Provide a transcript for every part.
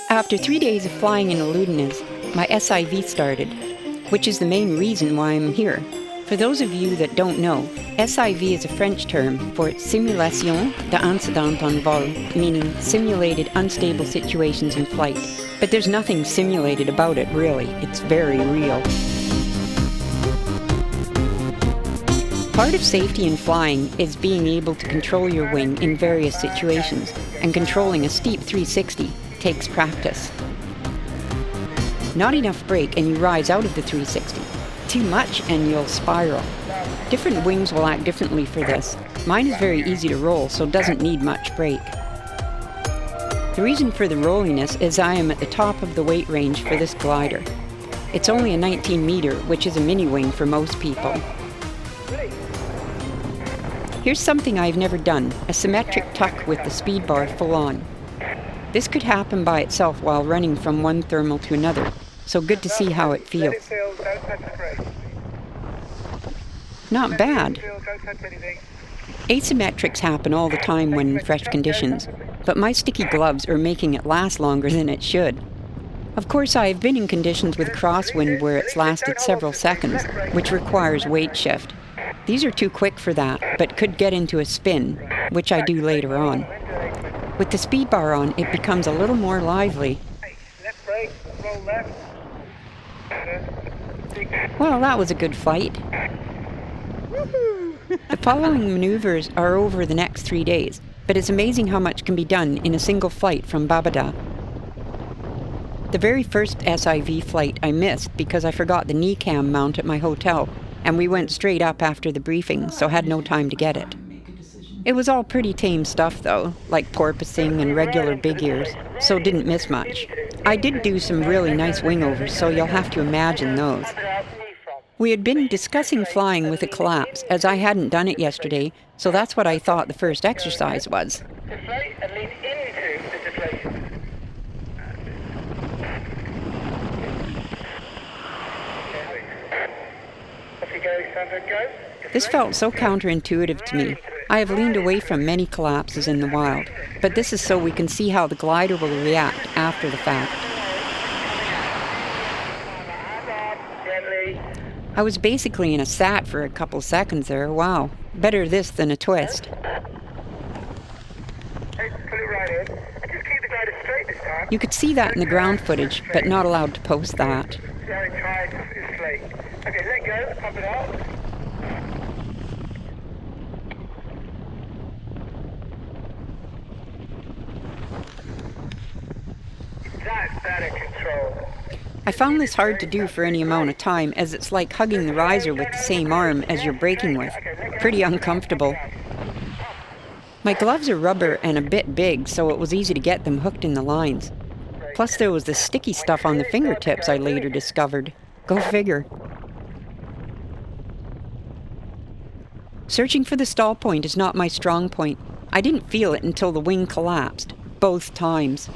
After 3 days of flying in Oludeniz, my SIV started, which is the main reason why I'm here. For those of you that don't know, SIV is a French term for Simulation d'incident en vol, meaning simulated unstable situations in flight. But there's nothing simulated about it, really. It's very real. Part of safety in flying is being able to control your wing in various situations, and controlling a steep 360 takes practice. Not enough brake and you rise out of the 360. Too much and you'll spiral. Different wings will act differently for this. Mine is very easy to roll, so doesn't need much brake. The reason for the rolliness is I am at the top of the weight range for this glider. It's only a 19 meter, which is a mini wing for most people. Here's something I've never done, a symmetric tuck with the speed bar full on. This could happen by itself while running from one thermal to another, so good to see how it feels. Not bad. Asymmetrics happen all the time when in fresh conditions, but my sticky gloves are making it last longer than it should. Of course, I have been in conditions with crosswind where it's lasted several seconds, which requires weight shift. These are too quick for that, but could get into a spin, which I do later on. With the speed bar on, it becomes a little more lively. Well, that was a good flight. The following maneuvers are over the next 3 days, but it's amazing how much can be done in a single flight from Babada. The very first SIV flight I missed because I forgot the knee cam mount at my hotel, and we went straight up after the briefing, so had no time to get it. It was all pretty tame stuff though, like porpoising and regular big ears, so didn't miss much. I did do some really nice wingovers, so you'll have to imagine those. We had been discussing flying with a collapse, as I hadn't done it yesterday, so that's what I thought the first exercise was. Deflate and lean into the deflation. Off you go, Sandra, go. This felt so counterintuitive to me. I have leaned away from many collapses in the wild, but this is so we can see how the glider will react after the fact. I was basically in a sat for a couple seconds there. Wow, better this than a twist. You could see that in the ground footage, but not allowed to post that. Okay, let go, pump it out. That's better control. I found this hard to do for any amount of time, as it's like hugging the riser with the same arm as you're braking with. Pretty uncomfortable. My gloves are rubber and a bit big, so it was easy to get them hooked in the lines. Plus there was the sticky stuff on the fingertips I later discovered. Go figure. Searching for the stall point is not my strong point. I didn't feel it until the wing collapsed, both times.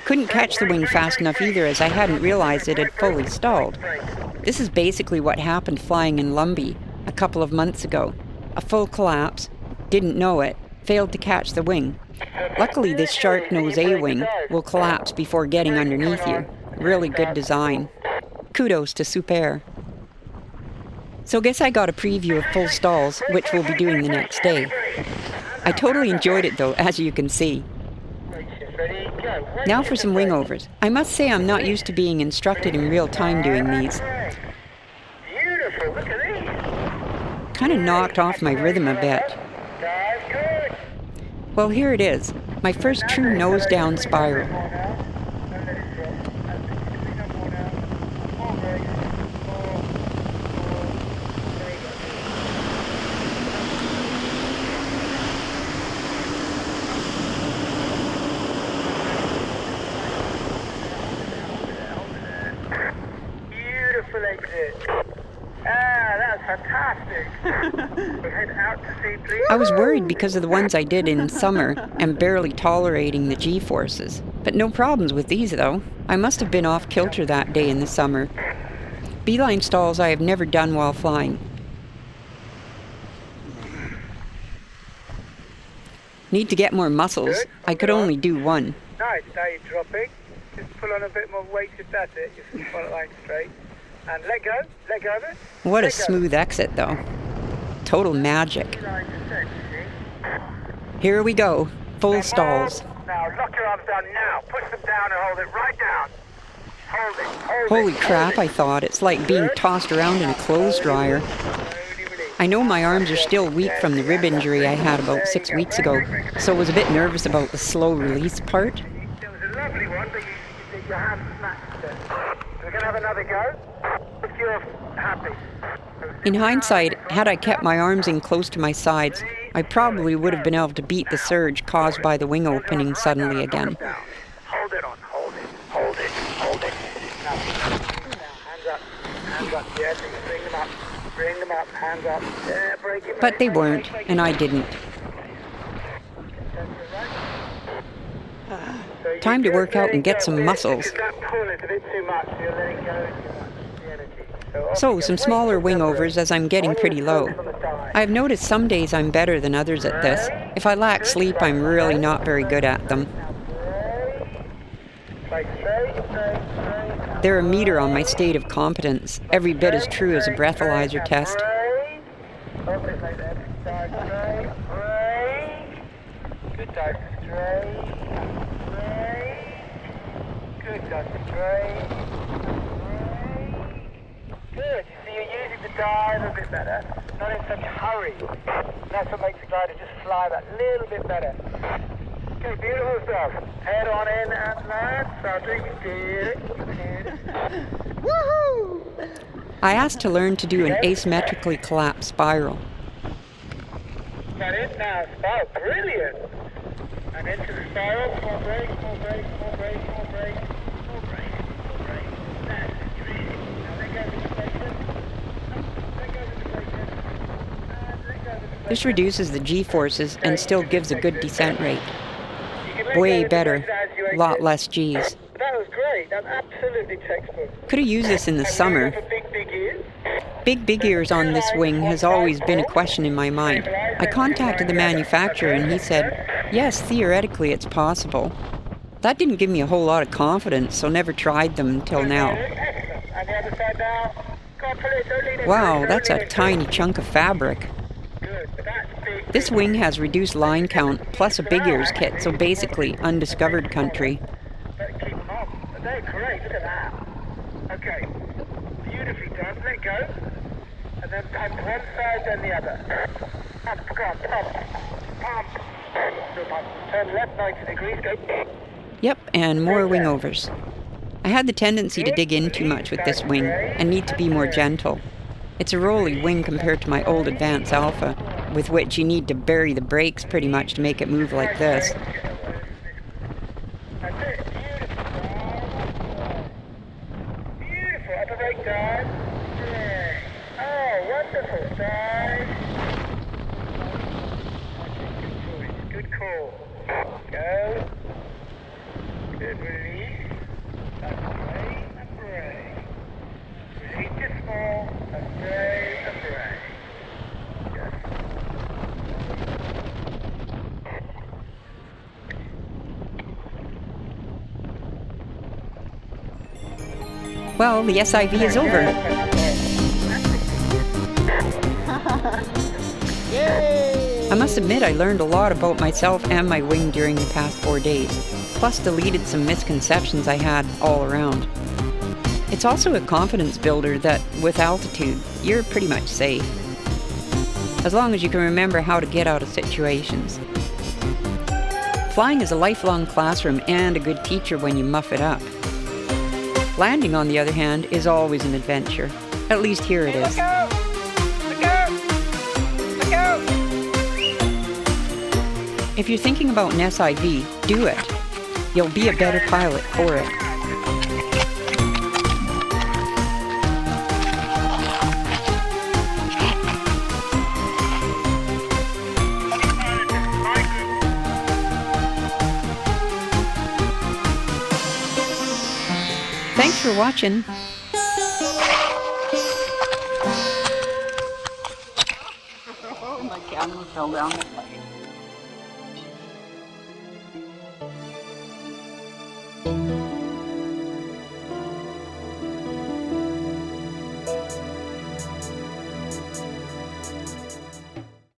Couldn't catch the wing fast enough either, as I hadn't realized it had fully stalled. This is basically what happened flying in Lumbee a couple of months ago. A full collapse, didn't know it, failed to catch the wing. Luckily this shark nose A-wing will collapse before getting underneath you. Really good design. Kudos to Super. So guess I got a preview of full stalls, which we'll be doing the next day. I totally enjoyed it though, as you can see. Now for some wingovers. I must say I'm not used to being instructed in real time doing these. Kind of knocked off my rhythm a bit. Well, here it is. My first true nose down spiral. I was worried because of the ones I did in summer and barely tolerating the G-forces. But no problems with these though. I must have been off kilter that day in the summer. B-line stalls I have never done while flying. Need to get more muscles. Good. I could only do one. Nice. Now you're dropping. Just pull on a bit more weight if that's it. Just follow the line straight. And let go. Let go of it. What a Let go. smooth exit, though. Total magic. Line to six, see? Here we go. Full stalls. Now lock your arms down now. Push them down and hold it right down. Hold it. Hold Holy it. crap, I thought. It's like being tossed around in a clothes dryer. Slowly release. I know my arms are still weak from the rib injury I had about 6 weeks ago, so I was a bit nervous about the slow release part. It was a lovely one, but your hand smashed it. We're going to have another go. If you're happy. In hindsight, had I kept my arms in close to my sides, I probably would have been able to beat the surge caused by the wing opening suddenly again. Hold it on. Hold it. Hold it. Hold it. Now, hands up. Hands up. Yeah, bring them up. Bring them up. Hands up. Yeah, break it. But they weren't, and I didn't. Time to work out and get some muscles. That pull is a bit too much. You're letting go the energy. So, some smaller wingovers as I'm getting pretty low. I've noticed some days I'm better than others at this. If I lack sleep, I'm really not very good at them. They're a meter on my state of competence, every bit as true as a breathalyzer test. Good dive straight. Good dive straight. Good. You see, you're using the dive a bit better, not in such a hurry. That's what makes the glider just fly that little bit better. Okay, beautiful stuff. Head on in and land. Something. You did it. You did it. Woohoo! I asked to learn to do an asymmetrically collapsed spiral. Got it now. Spiral. Brilliant. And into the spiral. More break, more break, more break, more break. More break, more break. That's it. Now let go of the deflection. Let go of the deflection. And let go of the deflection. This reduces the G-forces and still gives a good descent rate. Way better. A lot less G's. That was great. That's absolutely textbook. Could have used this in the summer. Big ears. Big ears on this wing has always been a question in my mind. I contacted the manufacturer and he said, yes, theoretically it's possible. That didn't give me a whole lot of confidence, so never tried them until now. Excellent. And the other side now. Go on, pull it. Don't lean it. Wow, that's a tiny chunk of fabric. Good. But that's big. This wing has reduced line count, plus a big ears kit, so basically undiscovered country. Better keep them on. But they're great. Look at that. Okay. Beautifully done. Let go. And then pump one side, then the other. Pump. Go on. Pump. Pump. Good pump. Turn left 90 degrees. Go. Yep, and more wingovers. I had the tendency to dig in too much with this wing and need to be more gentle. It's a rolly wing compared to my old Advance Alpha, with which you need to bury the brakes pretty much to make it move like this. That's it. Beautiful. Beautiful. Upper brake dive. Yeah. Oh, wonderful. Dive. Good call. Go. Good release. That's great. And brake. Release just small. That's great. And brake. Yes. Well, the SIV is over. I must admit I learned a lot about myself and my wing during the past 4 days, plus deleted some misconceptions I had all around. It's also a confidence builder that, with altitude, you're pretty much safe. As long as you can remember how to get out of situations. Flying is a lifelong classroom and a good teacher when you muff it up. Landing, on the other hand, is always an adventure. At least here it is. Look out! Look out! Look out! If you're thinking about an SIV, do it. You'll be a better pilot for it. Thanks for watching. Oh, my camera fell down.